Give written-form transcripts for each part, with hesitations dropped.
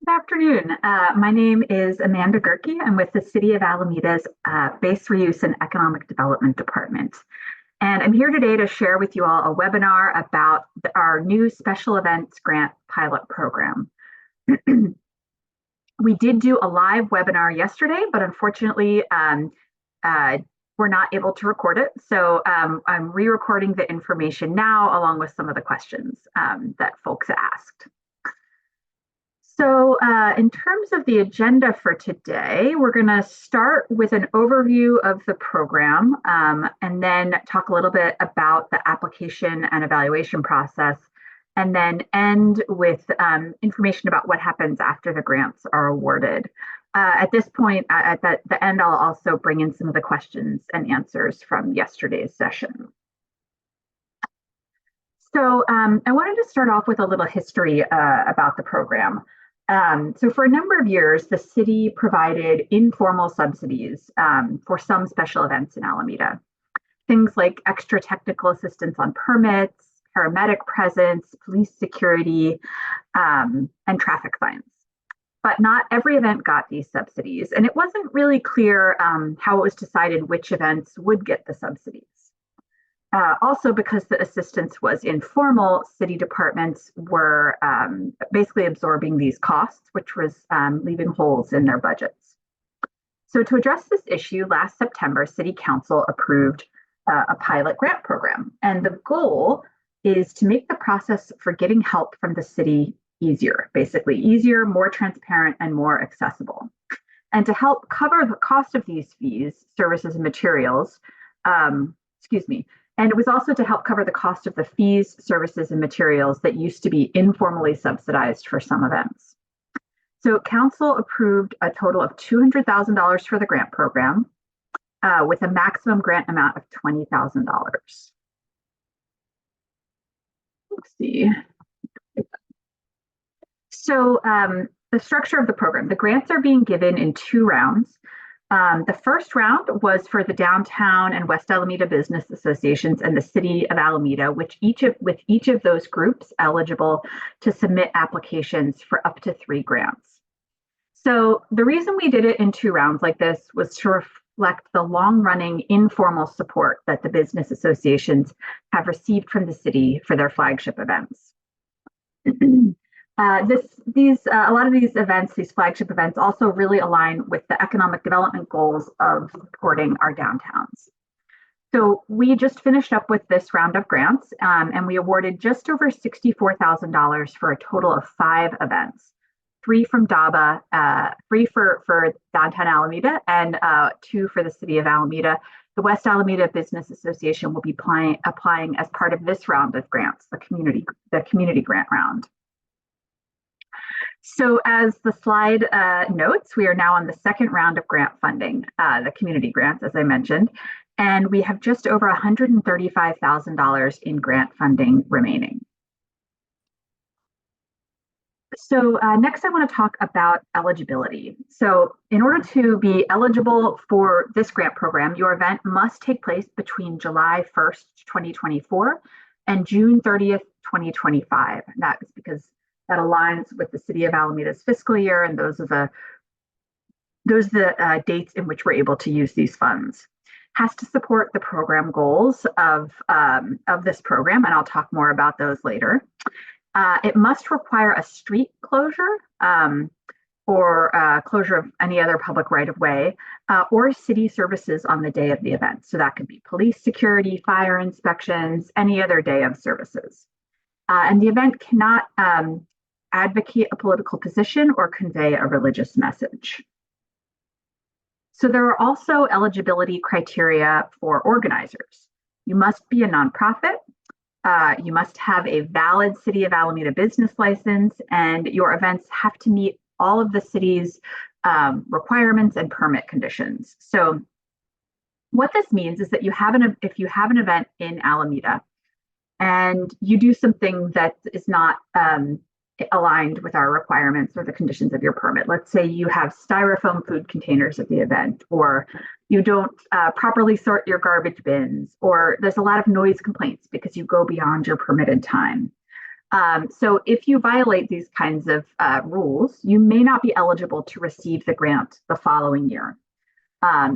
Good afternoon. My name is Amanda Gerke. I'm with the City of Alameda's Base Reuse and Economic Development Department. And I'm here today to share with you all a webinar about our new special events grant pilot program. We did do a live webinar yesterday, but unfortunately, we're not able to record it. So I'm re-recording the information now along with some of the questions that folks asked. So in terms of the agenda for today, we're going to start with an overview of the program and then talk a little bit about the application and evaluation process, and then end with information about what happens after the grants are awarded. At this point, at the end, I'll also bring in some of the questions and answers from yesterday's session. So I wanted to start off with a little history about the program. So for a number of years, the city provided informal subsidies for some special events in Alameda. Things like extra technical assistance on permits, paramedic presence, police security, and traffic fines. But not every event got these subsidies, and it wasn't really clear how it was decided which events would get the subsidies. Also, because the assistance was informal, city departments were basically absorbing these costs, which was leaving holes in their budgets. So to address this issue, last September, City Council approved a pilot grant program. And the goal is to make the process for getting help from the city easier, basically easier, more transparent, and more accessible. And to help cover the cost of these fees, services, and materials, and it was also to help cover the cost of the fees, services, and materials that used to be informally subsidized for some events. So council approved a total of $200,000 for the grant program with a maximum grant amount of $20,000. Let's see. So the structure of the program, the grants are being given in two rounds. The first round was for the downtown and West Alameda business associations and the city of Alameda, with each of those groups eligible to submit applications for up to 3 grants. So the reason we did it in 2 rounds like this was to reflect the long-running informal support that the business associations have received from the city for their flagship events. A lot of these events, these flagship events, also really align with the economic development goals of supporting our downtowns. So we just finished up with this round of grants, and we awarded just over $64,000 for a total of 5 events, 3 from DABA, 3 for downtown Alameda, and 2 for the city of Alameda. The West Alameda Business Association will be applying as part of this round of grants, the community grant round. So as the slide notes, we are now on the second round of grant funding, the community grants, as I mentioned, and we have just over $135,000 in grant funding remaining. So next I want to talk about eligibility. So in order to be eligible for this grant program, your event must take place between July 1st, 2024 and June 30th, 2025. And that is because that aligns with the City of Alameda's fiscal year, and those are the dates in which we're able to use these funds. Has to support the program goals of this program, and I'll talk more about those later. It must require a street closure or closure of any other public right-of-way or city services on the day of the event. So that could be police security, fire inspections, any other day of services. And the event cannot advocate a political position or convey a religious message. So there are also eligibility criteria for organizers. You must be a nonprofit, you must have a valid City of Alameda business license, and your events have to meet all of the city's requirements and permit conditions. So what this means is that if you have an event in Alameda and you do something that is not aligned with our requirements or the conditions of your permit. Let's say you have styrofoam food containers at the event, or you don't properly sort your garbage bins, or there's a lot of noise complaints because you go beyond your permitted time. So if you violate these kinds of rules, you may not be eligible to receive the grant the following year.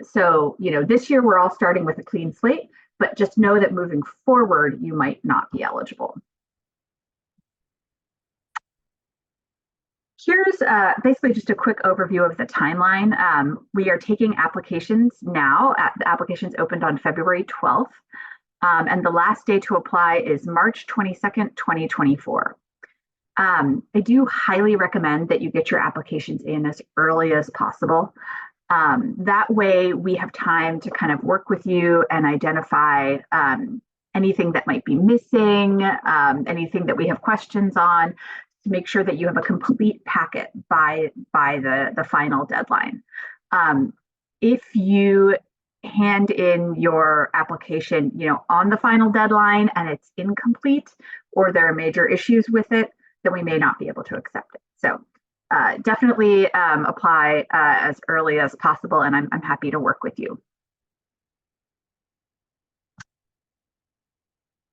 So, this year we're all starting with a clean slate, but just know that moving forward, you might not be eligible. Here's basically just a quick overview of the timeline. We are taking applications now. The applications opened on February 12th, and the last day to apply is March 22nd, 2024. I do highly recommend that you get your applications in as early as possible. That way we have time to kind of work with you and identify anything that might be missing, anything that we have questions on, to make sure that you have a complete packet by the final deadline. If you hand in your application, on the final deadline and it's incomplete or there are major issues with it, then we may not be able to accept it. So definitely apply as early as possible, and I'm happy to work with you.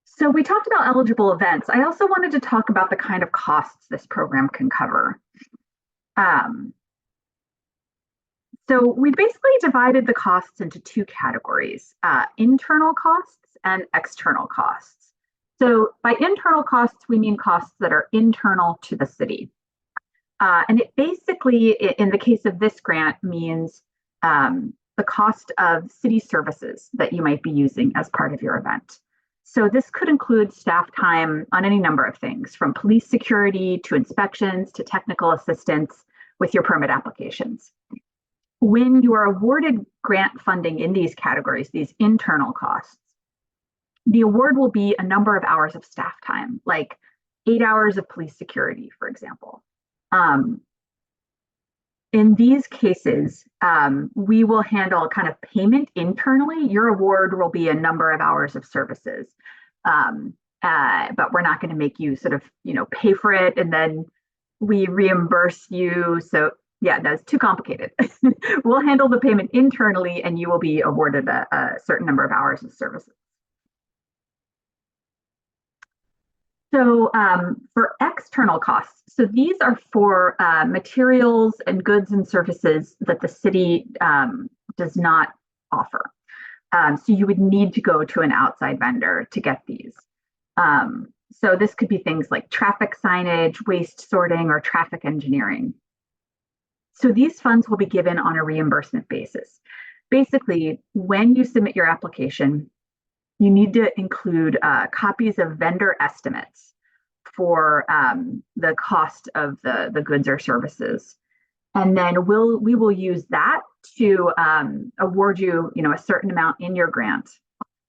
So we talked about eligible events. I also wanted to talk about the kind of costs this program can cover. So we basically divided the costs into two categories, internal costs and external costs. So by internal costs, we mean costs that are internal to the city. And it basically, in the case of this grant, means the cost of city services that you might be using as part of your event. So this could include staff time on any number of things, from police security to inspections to technical assistance with your permit applications. When you are awarded grant funding in these categories, these internal costs, the award will be a number of hours of staff time, like 8 hours of police security, for example. In these cases, we will handle kind of payment internally. Your award will be a number of hours of services, but we're not going to make you sort of, pay for it and then we reimburse you. So yeah, that's too complicated. We'll handle the payment internally and you will be awarded a certain number of hours of services. So for external costs, so these are for materials and goods and services that the city does not offer. So you would need to go to an outside vendor to get these. So this could be things like traffic signage, waste sorting, or traffic engineering. So these funds will be given on a reimbursement basis. Basically, when you submit your application, you need to include copies of vendor estimates for the cost of the goods or services. And then we will use that to award you, a certain amount in your grant.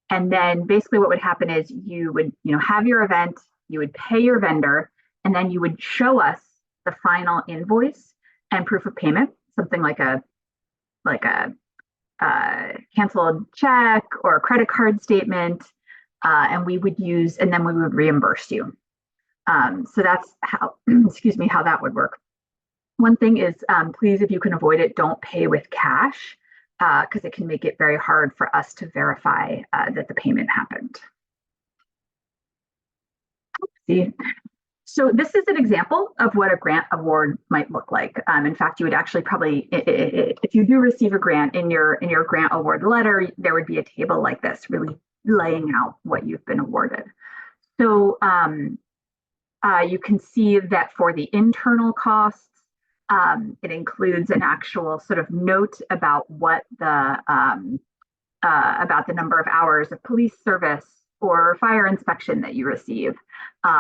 And then basically what would happen is you would, have your event, you would pay your vendor, and then you would show us the final invoice and proof of payment, something like a canceled check or a credit card statement, and then we would reimburse you. So that's how, how that would work. One thing is, please, if you can avoid it, don't pay with cash, because it can make it very hard for us to verify that the payment happened. See. So this is an example of what a grant award might look like. In fact, you would actually probably, if you do receive a grant, in your grant award letter, there would be a table like this, really laying out what you've been awarded. So you can see that for the internal costs, it includes an actual sort of note about what about the number of hours of police service or fire inspection that you receive.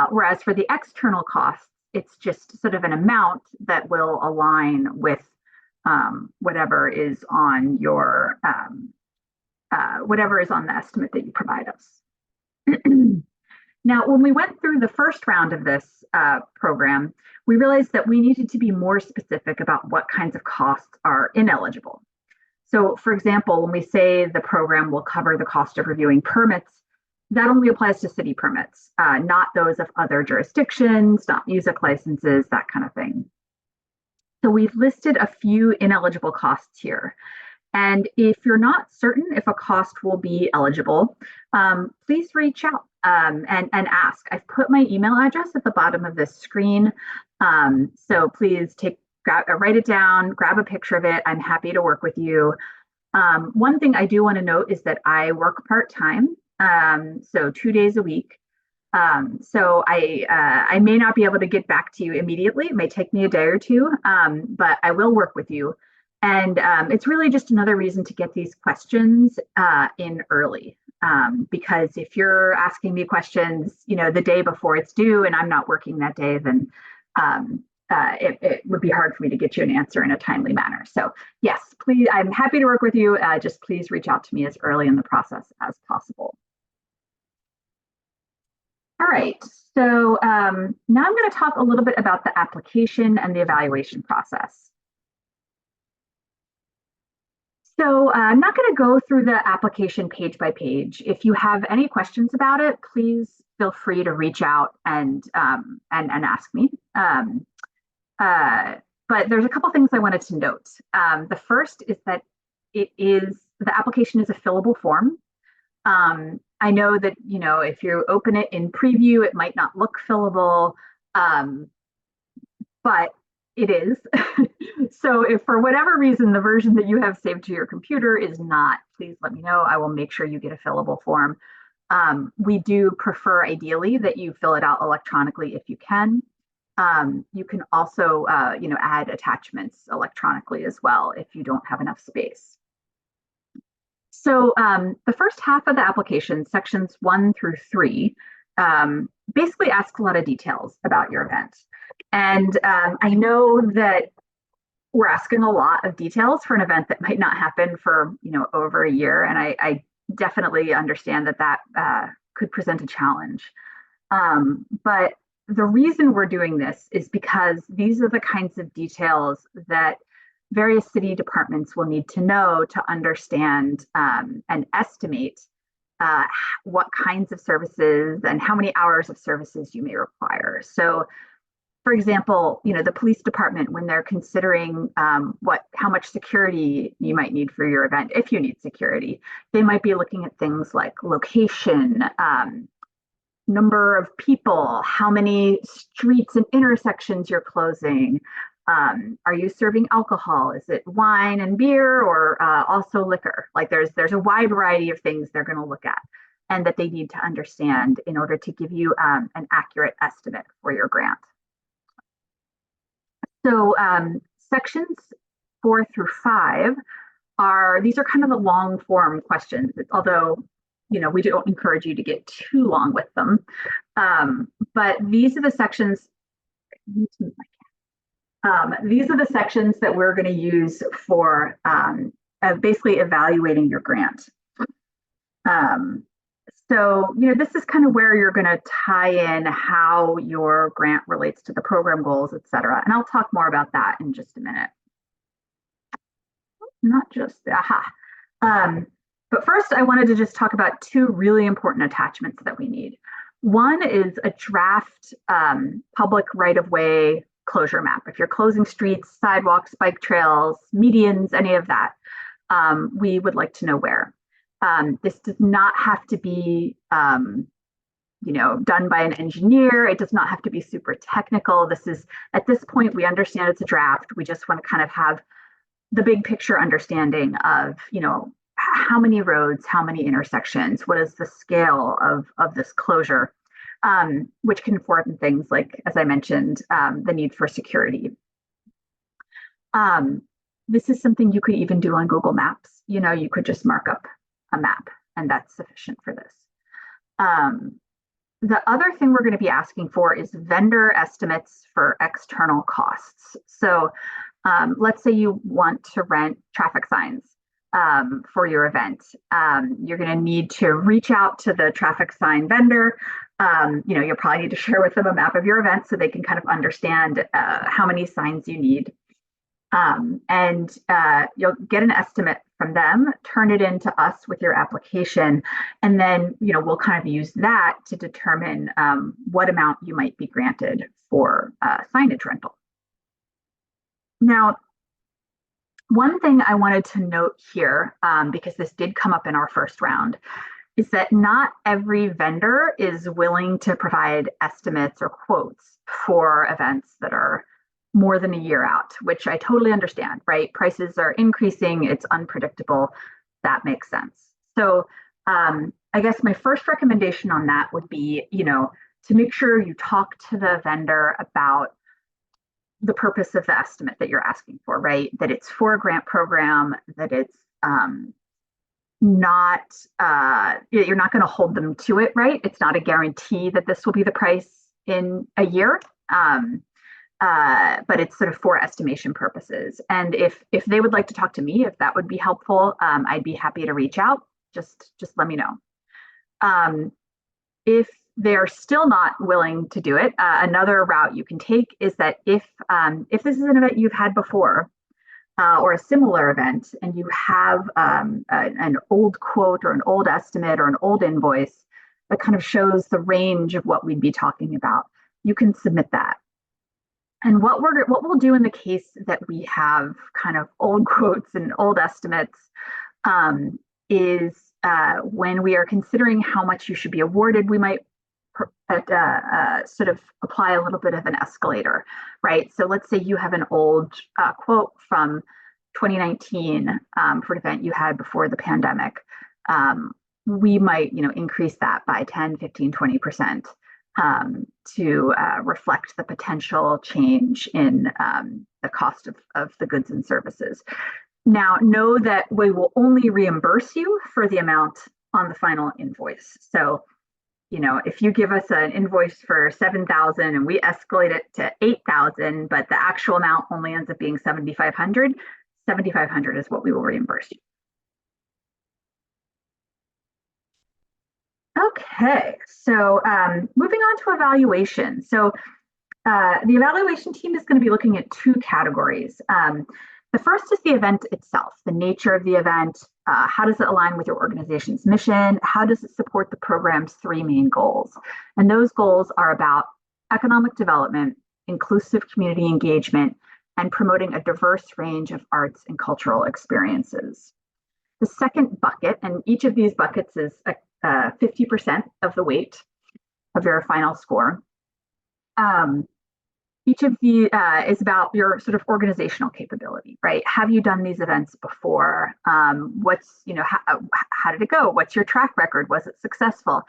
Whereas for the external costs, it's just sort of an amount that will align with whatever is on your whatever is on the estimate that you provide us. Now, when we went through the first round of this program, we realized that we needed to be more specific about what kinds of costs are ineligible. So, for example, when we say the program will cover the cost of reviewing permits, that only applies to city permits, not those of other jurisdictions, not music licenses, that kind of thing. So we've listed a few ineligible costs here. And if you're not certain if a cost will be eligible, please reach out. and ask. I've put my email address at the bottom of this screen. So please write it down, grab a picture of it. I'm happy to work with you. One thing I do want to note is that I work part-time, so 2 days a week. So I may not be able to get back to you immediately. It may take me a day or two, but I will work with you. And it's really just another reason to get these questions in early. Because if you're asking me questions, the day before it's due and I'm not working that day, then it would be hard for me to get you an answer in a timely manner. So yes, please, I'm happy to work with you. Just please reach out to me as early in the process as possible. All right, so now I'm going to talk a little bit about the application and the evaluation process. So I'm not going to go through the application page by page. If you have any questions about it, please feel free to reach out and ask me. But there's a couple things I wanted to note. The first is that the application is a fillable form. I know that, if you open it in preview, it might not look fillable, but it is. So if for whatever reason the version that you have saved to your computer is not, please let me know. I will make sure you get a fillable form. We do prefer ideally that you fill it out electronically if you can. You can also, add attachments electronically as well if you don't have enough space. So the first half of the application, sections 1 through 3, basically asks a lot of details about your event. And I know that we're asking a lot of details for an event that might not happen for, over a year. And I definitely understand that could present a challenge. But the reason we're doing this is because these are the kinds of details that various city departments will need to know to understand and estimate what kinds of services and how many hours of services you may require. So, for example, the police department, when they're considering how much security you might need for your event, if you need security, they might be looking at things like location, number of people, how many streets and intersections you're closing. Are you serving alcohol? Is it wine and beer, or also liquor? Like there's a wide variety of things they're going to look at and that they need to understand in order to give you an accurate estimate for your grant. So sections 4 through 5 these are kind of the long form questions, although we don't encourage you to get too long with them. But these are the sections. These are the sections that we're going to use for basically evaluating your grant. So, this is kind of where you're going to tie in how your grant relates to the program goals, et cetera. And I'll talk more about that in just a minute. Not just, but first, I wanted to just talk about 2 really important attachments that we need. One is a draft public right-of-way closure map. If you're closing streets, sidewalks, bike trails, medians, any of that, we would like to know where. This does not have to be, done by an engineer. It does not have to be super technical. At this point, we understand it's a draft. We just want to kind of have the big picture understanding of, how many roads, how many intersections, what is the scale of this closure, which can inform things like, as I mentioned, the need for security. This is something you could even do on Google Maps. You could just mark up a map, and that's sufficient for this. The other thing we're going to be asking for is vendor estimates for external costs. So let's say you want to rent traffic signs for your event. You're going to need to reach out to the traffic sign vendor. You'll probably need to share with them a map of your event so they can kind of understand how many signs you need. And you'll get an estimate from them, turn it into us with your application, and then we'll kind of use that to determine what amount you might be granted for signage rental. Now, one thing I wanted to note here, because this did come up in our first round, is that not every vendor is willing to provide estimates or quotes for events that are more than a year out, which I totally understand, right? Prices are increasing, it's unpredictable. That makes sense. So I guess my first recommendation on that would be, to make sure you talk to the vendor about the purpose of the estimate that you're asking for, right? That it's for a grant program, that it's not you're not going to hold them to it, right? It's not a guarantee that this will be the price in a year, but it's sort of for estimation purposes. And if they would like to talk to me, if that would be helpful, I'd be happy to reach out. Just let me know. If they're still not willing to do it, another route you can take is that if this is an event you've had before, or a similar event, and you have an old quote or an old estimate or an old invoice that kind of shows the range of what we'd be talking about, you can submit that. And what we'll do in the case that we have kind of old quotes and old estimates is when we are considering how much you should be awarded, we might sort of apply a little bit of an escalator, right? So let's say you have an old quote from 2019 for an event you had before the pandemic. We might, increase that by 10, 15, 20% to reflect the potential change in the cost of the goods and services. Now, know that we will only reimburse you for the amount on the final invoice. So if you give us an invoice for 7,000 and we escalate it to 8,000, but the actual amount only ends up being 7,500, 7,500 is what we will reimburse you. Okay, so moving on to evaluation. So the evaluation team is going to be looking at two categories. The first is the event itself, the nature of the event. How does it align with your organization's mission? How does it support the program's three main goals? And those goals are about economic development, inclusive community engagement, and promoting a diverse range of arts and cultural experiences. The second bucket, and each of these buckets is 50% of the weight of your final score. Each of the is about your sort of organizational capability, right? Have you done these events before? How did it go? What's your track record? Was it successful?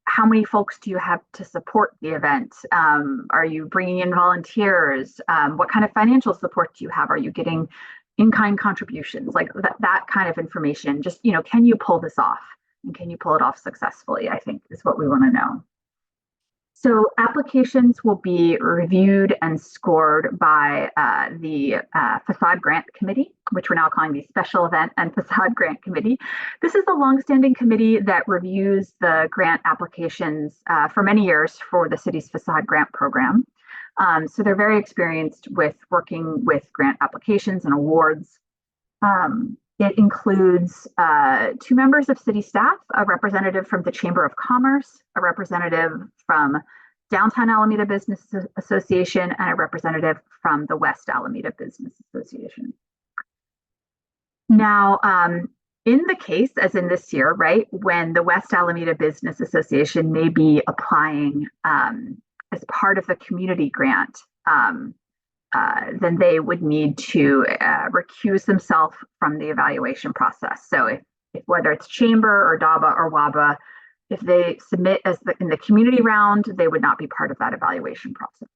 How many folks do you have to support the event? Are you bringing in volunteers? What kind of financial support do you have? Are you getting in-kind contributions? Like that kind of information. Just, can you pull this off? And can you pull it off successfully? I think is what we want to know. So applications will be reviewed and scored by the Facade Grant Committee, which we're now calling the Special Event and Facade Grant Committee. This is a longstanding committee that reviews the grant applications for many years for the city's facade grant program. So they're very experienced with working with grant applications and awards. It includes two members of city staff, a representative from the Chamber of Commerce, a representative from Downtown Alameda Business Association, and a representative from the West Alameda Business Association. Now, in the case, as in this year, right, when the West Alameda Business Association may be applying as part of the community grant, then they would need to recuse themselves from the evaluation process. So if whether it's Chamber or DABA or WABA, if they submit in the community round, they would not be part of that evaluation process.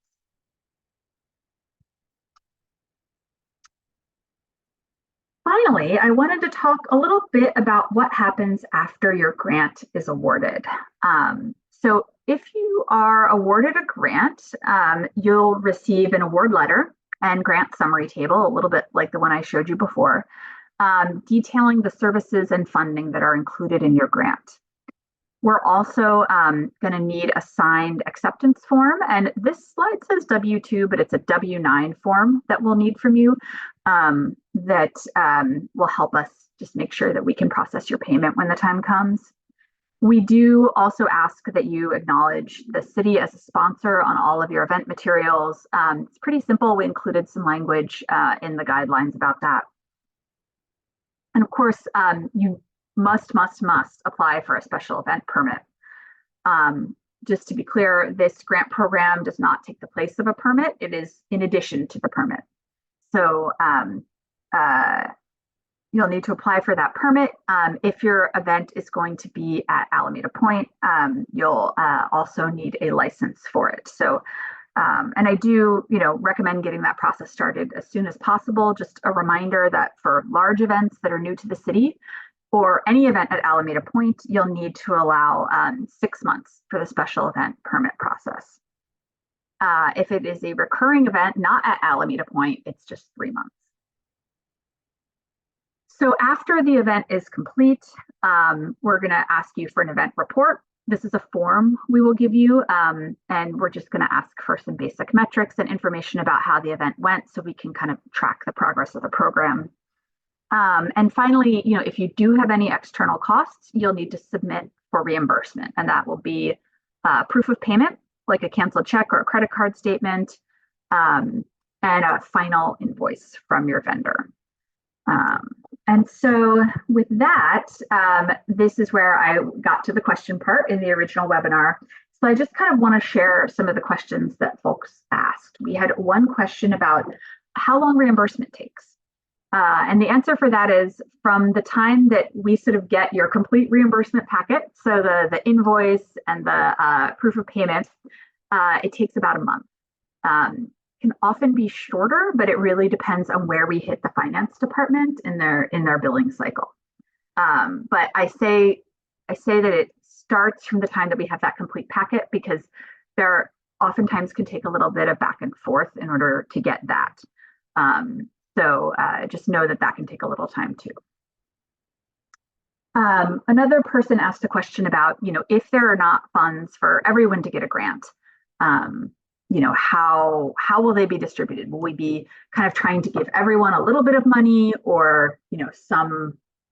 Finally, I wanted to talk a little bit about what happens after your grant is awarded. So if you are awarded a grant, you'll receive an award letter and grant summary table, a little bit like the one I showed you before, detailing the services and funding that are included in your grant. We're also going to need a signed acceptance form, and this slide says W-2, but it's a W-9 form that we'll need from you that will help us just make sure that we can process your payment when the time comes. We do also ask that you acknowledge the city as a sponsor on all of your event materials. It's pretty simple. We included some language in the guidelines about that. And of course, you must apply for a special event permit. Just to be clear, this grant program does not take the place of a permit. It is in addition to the permit. So you'll need to apply for that permit. If your event is going to be at Alameda Point, you'll also need a license for it. So, and I do, recommend getting that process started as soon as possible. Just a reminder that for large events that are new to the city, or any event at Alameda Point, you'll need to allow 6 months for the special event permit process. If it is a recurring event, not at Alameda Point, it's just 3 months. So after the event is complete, we're going to ask you for an event report. This is a form we will give you, and we're just going to ask for some basic metrics and information about how the event went so we can kind of track the progress of the program. And finally, if you do have any external costs, you'll need to submit for reimbursement, and that will be proof of payment, like a canceled check or a credit card statement, and a final invoice from your vendor. And so with that, this is where I got to the question part in the original webinar. So I just kind of want to share some of the questions that folks asked. We had one question about how long reimbursement takes. And the answer for that is from the time that we sort of get your complete reimbursement packet, so the invoice and the proof of payment, it takes about a month. Can often be shorter, but it really depends on where we hit the finance department in their billing cycle. But I say that it starts from the time that we have that complete packet, because there oftentimes can take a little bit of back and forth in order to get that. So just know that can take a little time too. Another person asked a question about, if there are not funds for everyone to get a grant, how will they be distributed? Will we be kind of trying to give everyone a little bit of money, or,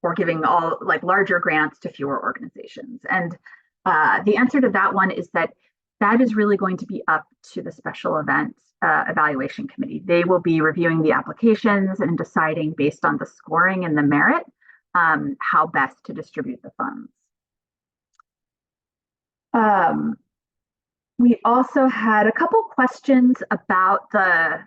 or giving all like larger grants to fewer organizations? And the answer to that one is that is really going to be up to the special event evaluation committee. They will be reviewing the applications and deciding based on the scoring and the merit, how best to distribute the funds. We also had a couple questions about the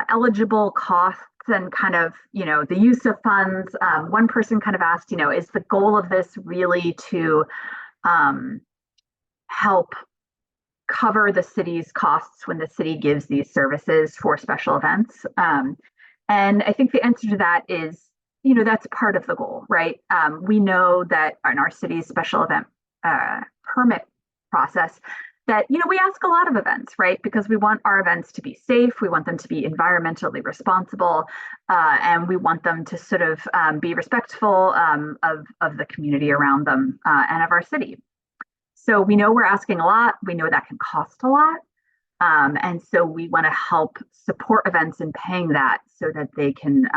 eligible costs and kind of, the use of funds. One person kind of asked, is the goal of this really to help cover the city's costs when the city gives these services for special events? And I think the answer to that is, that's part of the goal, right? We know that in our city's special event permit process, that, we ask a lot of events, right? Because we want our events to be safe, we want them to be environmentally responsible, and we want them to sort of be respectful of the community around them and of our city. So we know we're asking a lot, we know that can cost a lot, and so we want to help support events in paying that so that they can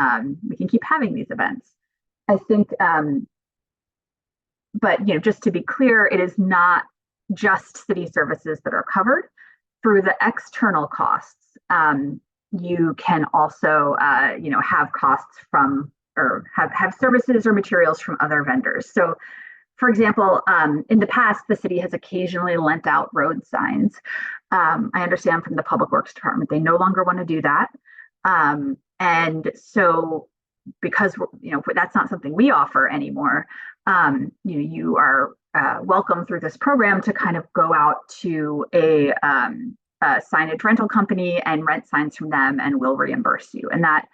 we can keep having these events. I think, but just to be clear, it is not just city services that are covered. Through the external costs, you can also have costs from, or have services or materials from other vendors. So for example, in the past, the city has occasionally lent out road signs. I understand from the Public Works Department, they no longer want to do that. And so because that's not something we offer anymore, you are welcome through this program to kind of go out to a signage rental company and rent signs from them, and we'll reimburse you. And that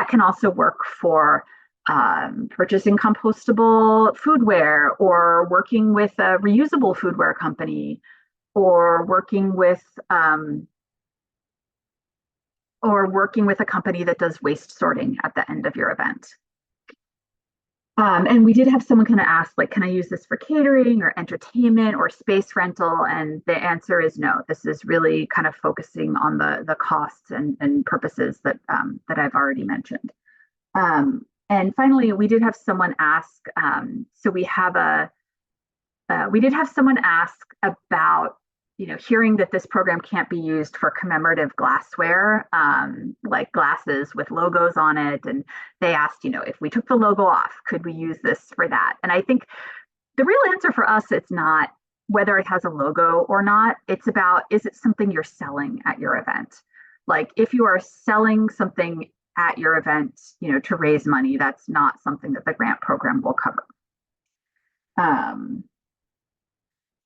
can also work for purchasing compostable foodware, or working with a reusable foodware company, or working with a company that does waste sorting at the end of your event. And we did have someone kind of ask, like, can I use this for catering or entertainment or space rental? And the answer is no. This is really kind of focusing on the costs and purposes that I've already mentioned. And finally, we did have someone ask, we did have someone ask about, hearing that this program can't be used for commemorative glassware, like glasses with logos on it. And they asked, if we took the logo off, could we use this for that? And I think the real answer for us, it's not whether it has a logo or not. It's about, is it something you're selling at your event? Like if you are selling something at your event, to raise money, that's not something that the grant program will cover.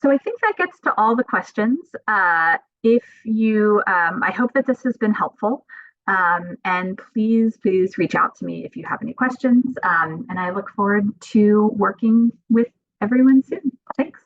So I think that gets to all the questions. I hope that this has been helpful. And please reach out to me if you have any questions. And I look forward to working with everyone soon. Thanks.